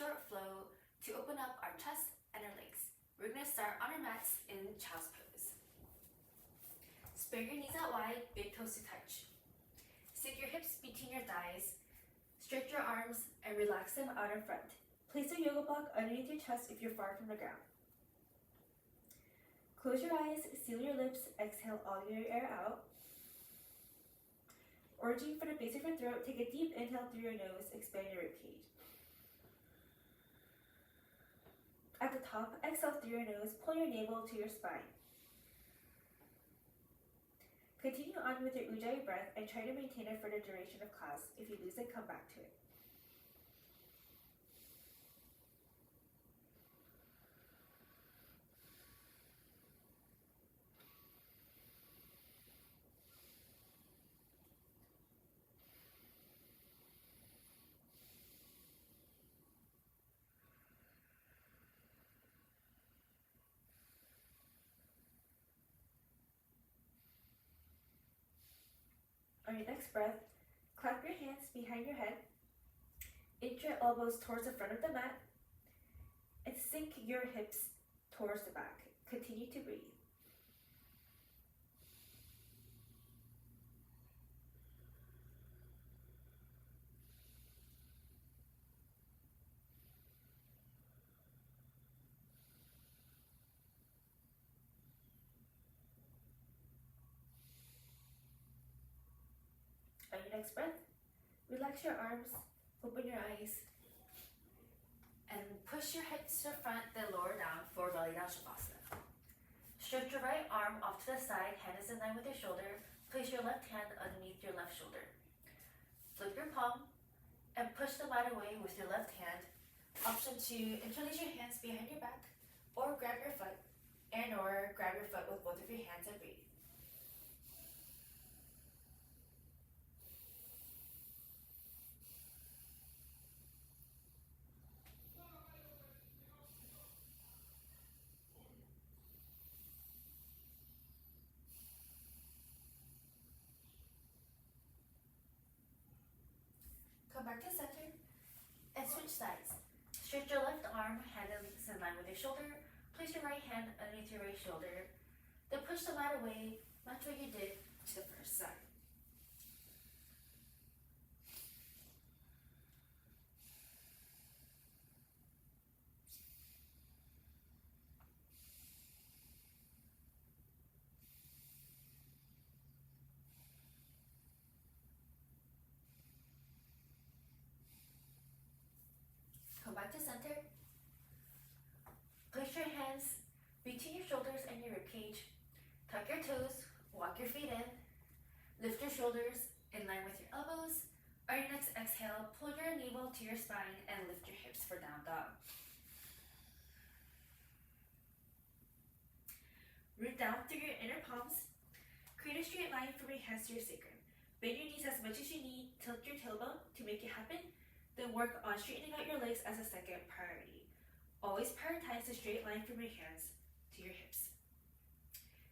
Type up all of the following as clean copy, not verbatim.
short flow to open up our chest and our legs. We're going to start on our mats in child's pose. Spread your knees out wide, big toes to touch. Sink your hips between your thighs. Stretch your arms and relax them out in front. Place a yoga block underneath your chest if you're far from the ground. Close your eyes, seal your lips, exhale all your air out. Originating from the base of your throat, take a deep inhale through your nose, expand your ribcage. At the top, exhale through your nose, pull your navel to your spine. Continue on with your Ujjayi breath and try to maintain it for the duration of class. If you lose it, come back to it. On your next breath, clap your hands behind your head, inch your elbows towards the front of the mat, and sink your hips towards the back. Continue to breathe. On your next breath, relax your arms, open your eyes, and push your hips to the front, then lower down for belly down shavasana. Stretch your right arm off to the side, hand is in line with your shoulder. Place your left hand underneath your left shoulder. Flip your palm and push the mat away with your left hand. Option 2, interlace your hands behind your back or grab your foot or grab your foot with both of your hands and breathe. Come back to center and switch sides. Stretch your left arm, hand is in line with your shoulder. Place your right hand underneath your right shoulder. Then push the mat away, match what you did to the first side. Come back to center. Place your hands between your shoulders and your ribcage. Tuck your toes, walk your feet in. Lift your shoulders in line with your elbows. On your next exhale, pull your navel to your spine and lift your hips for down dog. Root down through your inner palms. Create a straight line from your hands to your sacrum. Bend your knees as much as you need. Tilt your tailbone to make it happen. Then work on straightening out your legs as a second priority. Always prioritize the straight line from your hands to your hips.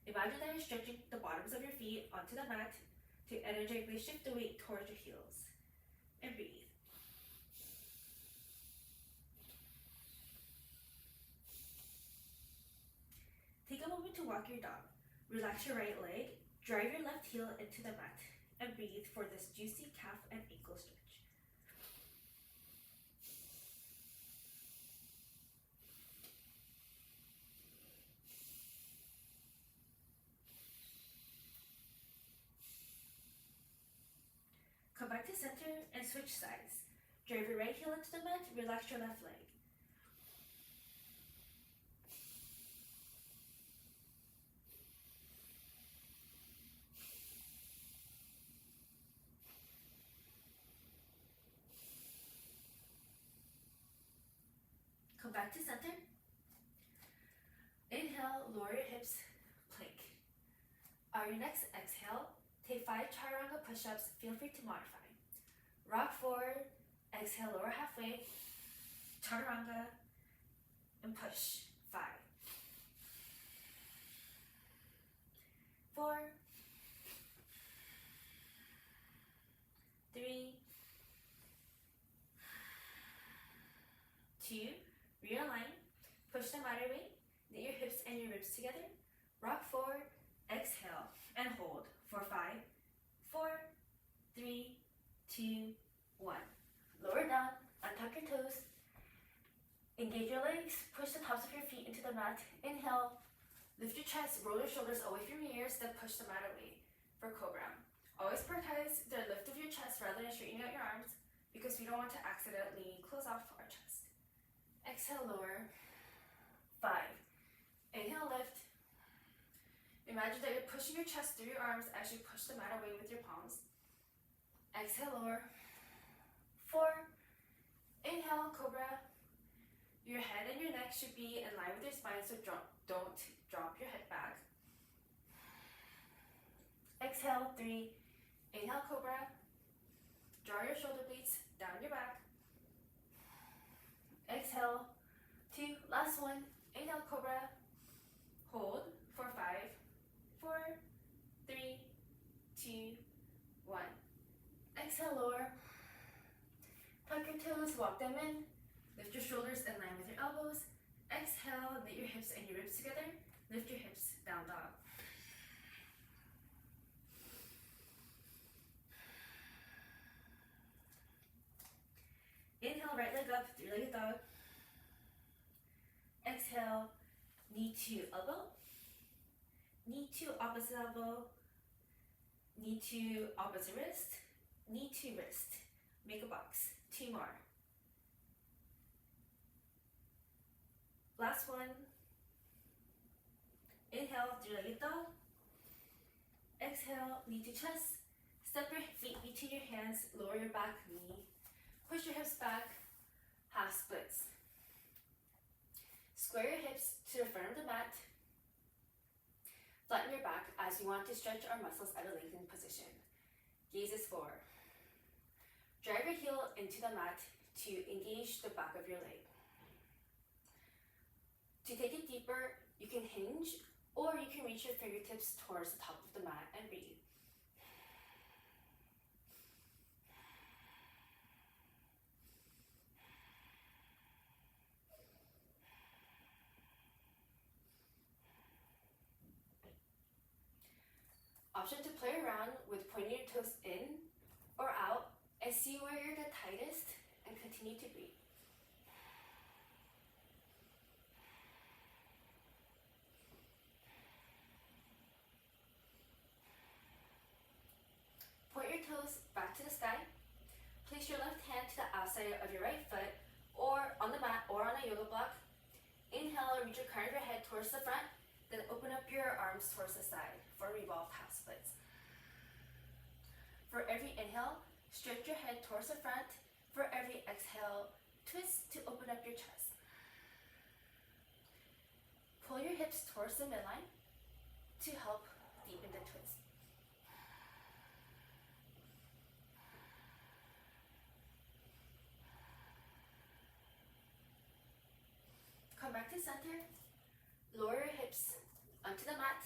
Imagine that you're stretching the bottoms of your feet onto the mat to energetically shift the weight towards your heels. And breathe. Take a moment to walk your dog. Relax your right leg, drive your left heel into the mat, and breathe for this juicy calf and ankle stretch. Come back to center and switch sides. Drive your right heel into the mat, relax your left leg. Come back to center. Inhale, lower your hips, plank. On your next exhale, take 5 chaturanga push-ups. Feel free to modify. Rock forward, exhale, lower halfway, chaturanga, and push. 5, 4, 3, push the mat away. Knit your hips and your ribs together. Rock forward, exhale, and hold for 5, 4, 3, 2, 1. Lower down, untuck your toes. Engage your legs, push the tops of your feet into the mat. Inhale, lift your chest, roll your shoulders away from your ears, then push the mat away for Cobra. Always prioritize the lift of your chest rather than straightening out your arms because we don't want to accidentally close off our chest. Exhale, lower. 5. Inhale, lift. Imagine that you're pushing your chest through your arms as you push the mat away with your palms. Exhale, lower. 4. Inhale, Cobra. Your head and your neck should be in line with your spine, so don't drop your head back. Exhale, 3. Inhale, Cobra. Draw your shoulder blades down your back. Exhale, 2. Last one. Inhale, Cobra. Hold for 5, 4, 3, 2, 1. Exhale, lower. Tuck your toes, walk them in. Lift your shoulders in line with your elbows. Exhale, knit your hips and your ribs together. Lift your hips, down dog. Inhale, right leg up, three-legged dog. Exhale, knee to elbow. Knee to opposite elbow. Knee to opposite wrist. Knee to wrist. Make a box. 2 more. Last one. Inhale, three-legged dog. Exhale, knee to chest. Step your feet between your hands, lower your back knee. Push your hips back, half splits. Square your hips to the front of the mat. Flatten your back as you want to stretch our muscles at a lengthened position. Gaze is forward. Drive your heel into the mat to engage the back of your leg. To take it deeper, you can hinge or you can reach your fingertips towards the top of the mat and breathe. Option to play around with pointing your toes in or out and see where you're the tightest and continue to breathe. Point your toes back to the sky. Place your left hand to the outside of your right foot or on the mat or on a yoga block. Inhale, reach your crown of your head towards the front, then open up your arms towards the side for revolved half splits. For every inhale, stretch your head towards the front. For every exhale, twist to open up your chest. Pull your hips towards the midline to help deepen the twist. Come back to center. Lower your hips onto the mat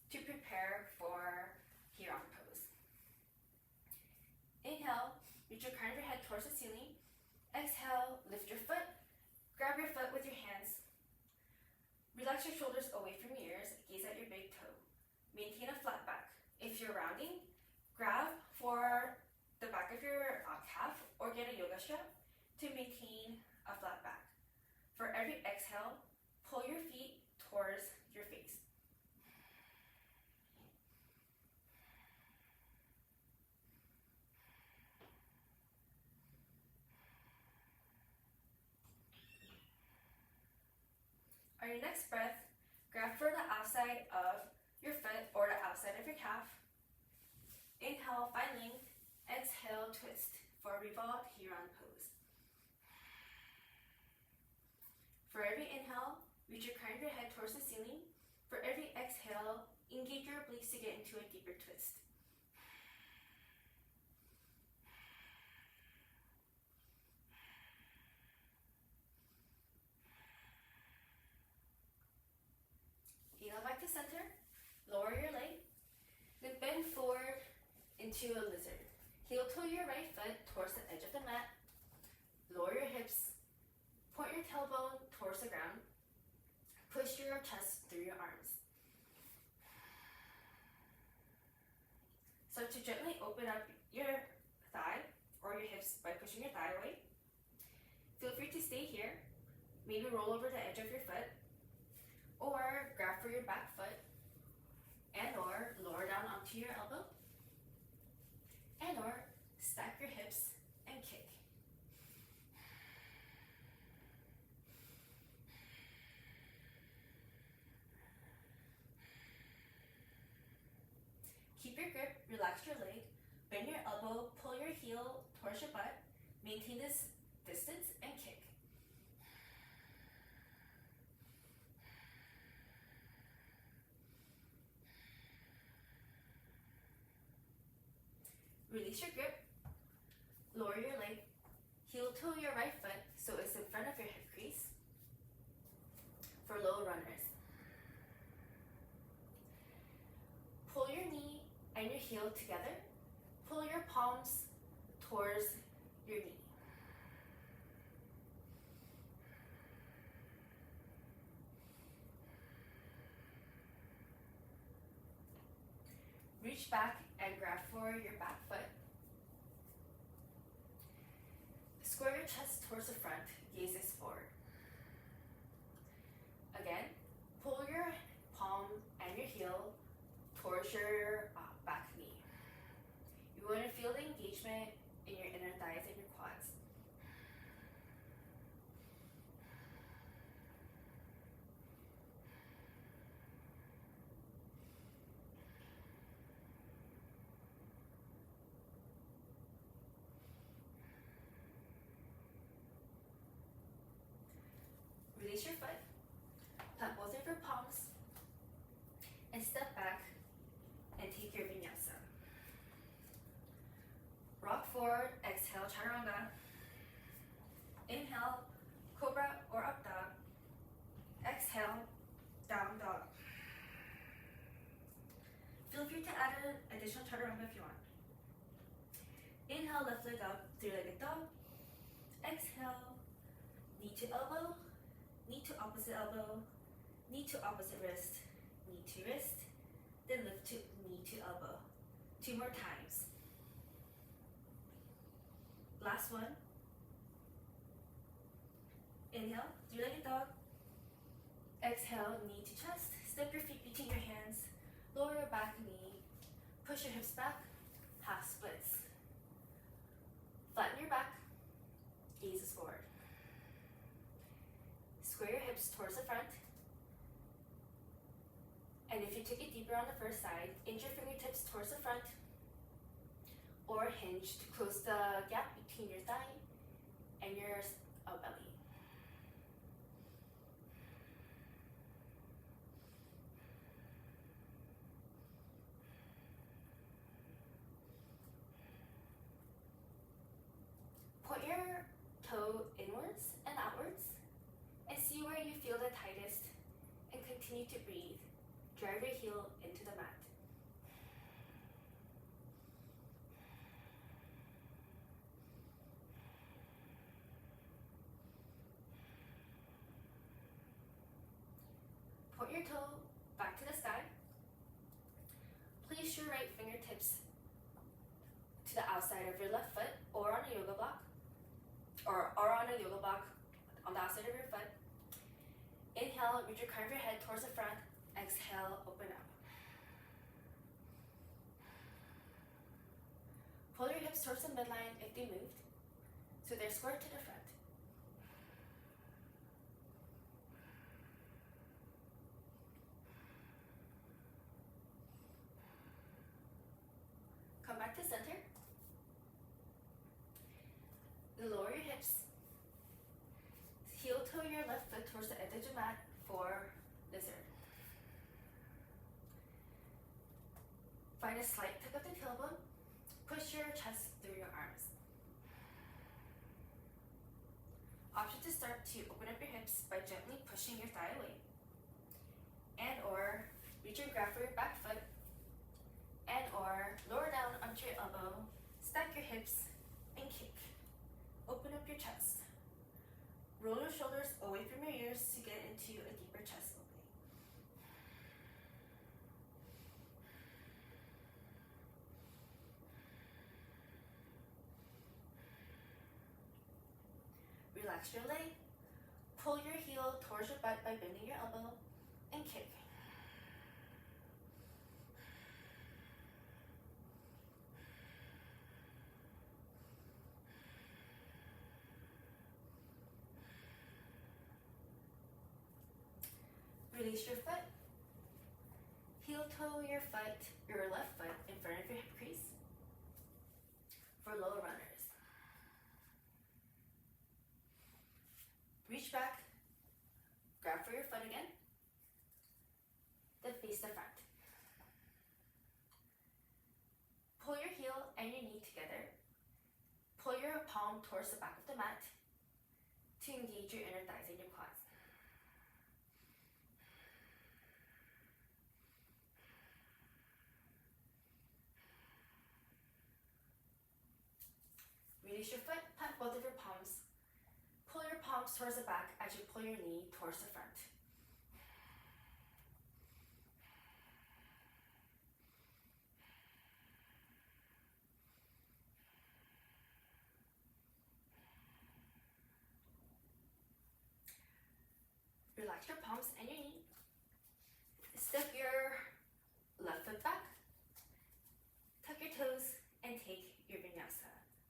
to prepare for Huron pose. Inhale, reach your crown of your head towards the ceiling. Exhale, lift your foot. Grab your foot with your hands. Relax your shoulders away from your ears. Gaze at your big toe. Maintain a flat back. If you're rounding, grab for the back of your calf or get a yoga strap to maintain a flat back. For every exhale, pull your feet towards your face. On your next breath, grab for the outside of your foot or the outside of your calf. Inhale, find length. Exhale, twist for a revolved Huron pose. For every inhale, reach your crown of your head towards the ceiling. For every exhale, engage your obliques to get into a deeper twist. Inhale back to center. Lower your leg. Then bend forward into a lizard. Heel toe your right foot towards the edge of the mat. Lower your hips. Point your tailbone towards the ground. Push your chest through your arms. So to gently open up your thigh or your hips by pushing your thigh away, feel free to stay here. Maybe roll over the edge of your foot, or grab for your back foot, and or lower down onto your elbow, and or stack your hips and kick. Keep your grip, relax your leg, bend your elbow, pull your heel towards your butt, maintain this distance, and kick. Release your grip, lower your leg, heel toe your right foot so it's in front of your hip crease for low runners. Pull your knee and your heel together. Pull your palms towards your knee. Reach back and grab for your back foot. Square your chest towards the front, gazes forward. Again, pull your palm and your heel towards your back knee. You want to feel the engagement in your inner thighs and your quads. Release your foot, plant both of your palms, and step back and take your vinyasa. Rock forward, exhale, chaturanga. Inhale, cobra or up dog. Exhale, down dog. Feel free to add an additional chaturanga if you want. Inhale, left leg up, three-legged dog. Exhale, knee to elbow, knee to opposite elbow, knee to opposite wrist, knee to wrist, then lift to knee to elbow. 2 more times. Last one. Inhale, three-legged dog. Exhale, knee to chest. Step your feet between your hands. Lower your back knee. Push your hips back. Half splits. Flatten your back. Gazes forward. Square your hips towards the front. And if you take it deeper on the first side, inch your fingertips towards the front or hinge to close the gap between your thigh and your belly. Point your toe inwards and outwards and see where you feel the tightest, and continue to breathe. Drive your heel into the mat. Point your toe back to the sky. Place your right fingertips to the outside of your left foot or on a yoga block, or on a yoga block on the outside of your foot. Inhale, reach your crown of your head towards the front. Exhale, open up. Pull your hips towards the midline if they moved, so they're square to the front. Come back to center. Lower your hips. Heel toe your left foot towards the edge of the mat for lizard. Find a slight tuck of the tailbone. Push your chest through your arms. Option to start to open up your hips by gently pushing your thigh away. And or reach and grab for your back foot. And or lower down onto your elbow. Stack your hips and kick. Open up your chest. Roll your shoulders over. away from your ears to get into a deeper chest opening. Relax your leg. Pull your heel towards your butt by bending your elbow and kick. Release your foot. Heel toe your left foot in front of your hip crease for low runners. Reach back, grab for your foot again, then face the front. Pull your heel and your knee together. Pull your palm towards the back of the mat to engage your inner thighs and your quads. Release your foot, plant both of your palms. Pull your palms towards the back as you pull your knee towards the front. Relax your palms and your knee. Step your left foot back. Tuck your toes and take your vinyasa.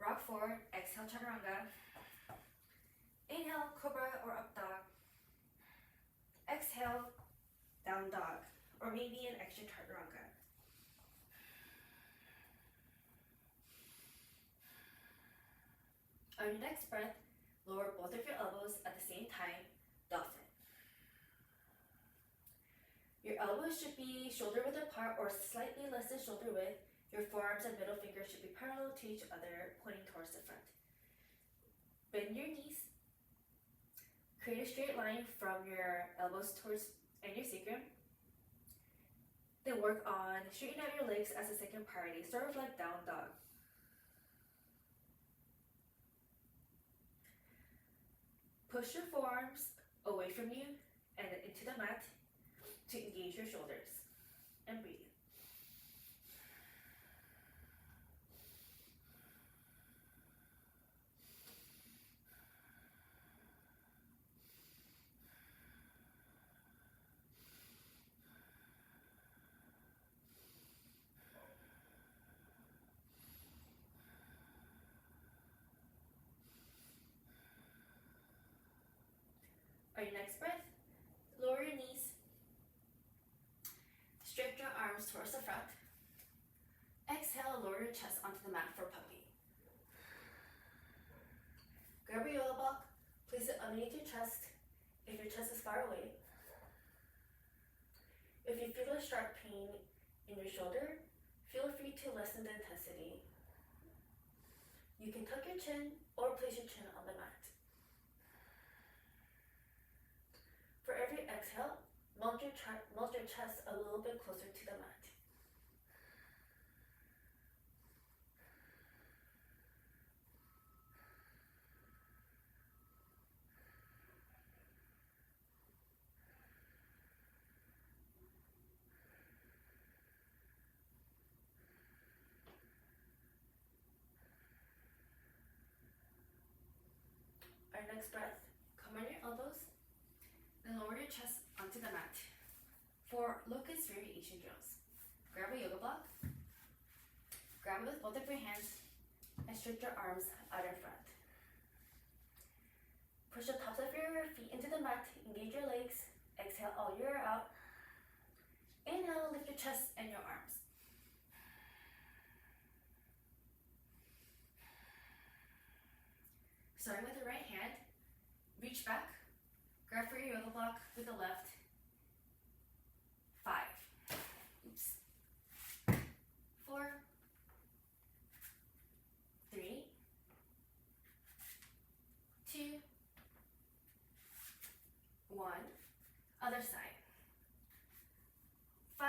Rock forward, exhale chaturanga. Inhale, cobra or up dog. Exhale, down dog, or maybe an extra chaturanga. On your next breath, lower both of your elbows at the same time, dolphin. Your elbows should be shoulder width apart or slightly less than shoulder width. Your forearms and middle fingers should be parallel to each other, pointing towards the front. Bend your knees. Create a straight line from your elbows towards and your sacrum. Then work on straightening out your legs as a second priority, sort of like down dog. Push your forearms away from you and into the mat to engage your shoulders. And breathe. On your next breath, lower your knees. Stretch your arms towards the front. Exhale, lower your chest onto the mat for puppy. Grab your yoga block, place it underneath your chest if your chest is far away. If you feel a sharp pain in your shoulder, feel free to lessen the intensity. You can tuck your chin or place your chin on the mat. For every exhale, melt your chest a little bit closer to the mat. Our next breath, come on your elbows, then lower your chest onto the mat for locust variation drills. Grab a yoga block, grab it with both of your hands, and stretch your arms out in front. Push the tops of your feet into the mat, engage your legs, exhale all your air out. Inhale, lift your chest and your arms. Starting with the right hand, reach back, grab for your yoga block with the left. 5. Oops. 4. 3. 2. 1. Other side. 5.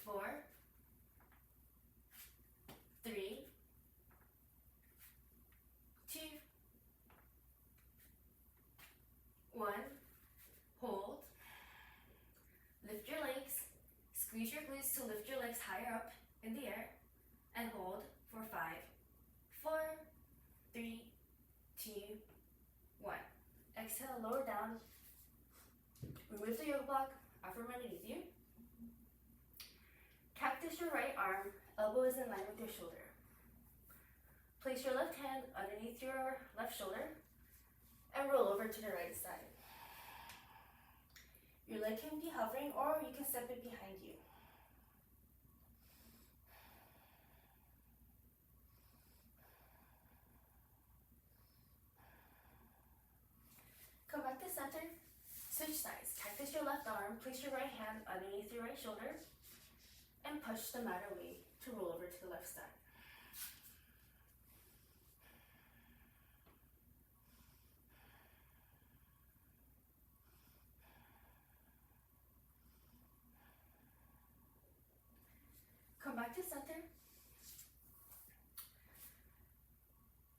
4. 3. 2. So lift your legs higher up in the air and hold for 5, 4, 3, 2, 1. Exhale, lower down. Remove the yoga block out from underneath you. Cactus your right arm, elbow is in line with your shoulder. Place your left hand underneath your left shoulder and roll over to the right side. Your leg can be hovering or you can step it behind you. Come back to center, switch sides. Cactus your left arm, place your right hand underneath your right shoulder and push the mat away to roll over to the left side. Come back to center.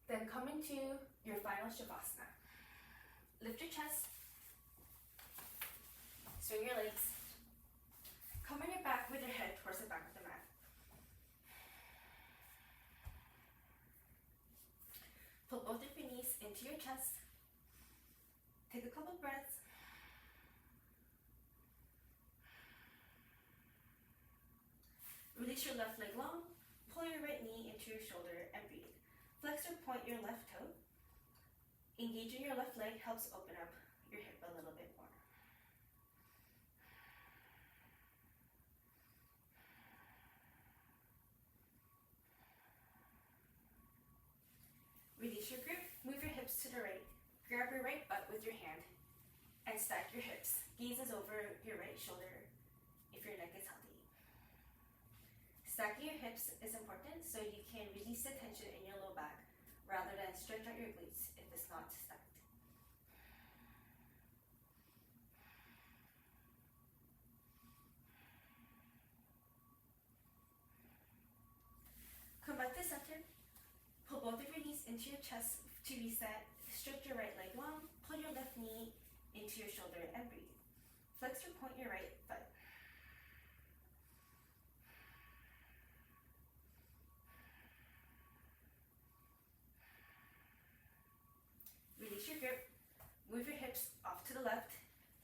Then come into your final Shavasana. Lift your chest. Swing your legs. Come on your back with your head towards the back of the mat. Pull both of your knees into your chest. Take a couple breaths. Release your left leg long. Pull your right knee into your shoulder and breathe. Flex or point your left toe. Engaging your left leg helps open up your hip a little bit more. Release your grip, move your hips to the right. Grab your right butt with your hand and stack your hips. Gaze is over your right shoulder if your neck is healthy. Stacking your hips is important so you can release the tension in your low back rather than stretch out your glutes if it's not stacked. Come back to center. Pull both of your knees into your chest to reset. Stretch your right leg long. Pull your left knee into your shoulder and breathe. Flex or point your right foot. Release your grip. Move your hips off to the left.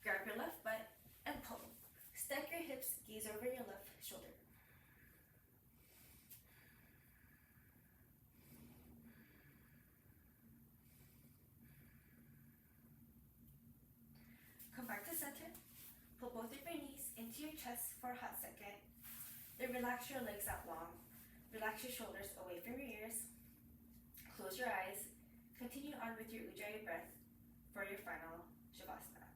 Grab your left butt and pull. Stack your hips. Gaze over your left shoulder. Come back to center. Pull both of your knees into your chest for a hot second. Then relax your legs out long. Relax your shoulders away from your ears. Close your eyes. Continue on with your Ujjayi breath for your final Shavasana.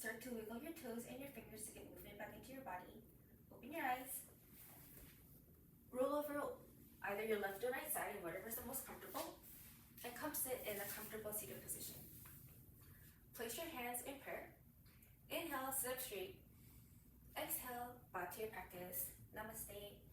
Start to wiggle your toes and your fingers to get movement back into your body. Open your eyes. Roll over either your left or right side, whatever is the most comfortable, and come sit in a comfortable seated position. Place your hands in prayer. Inhale, sit up straight. Exhale, bow to your practice. Namaste.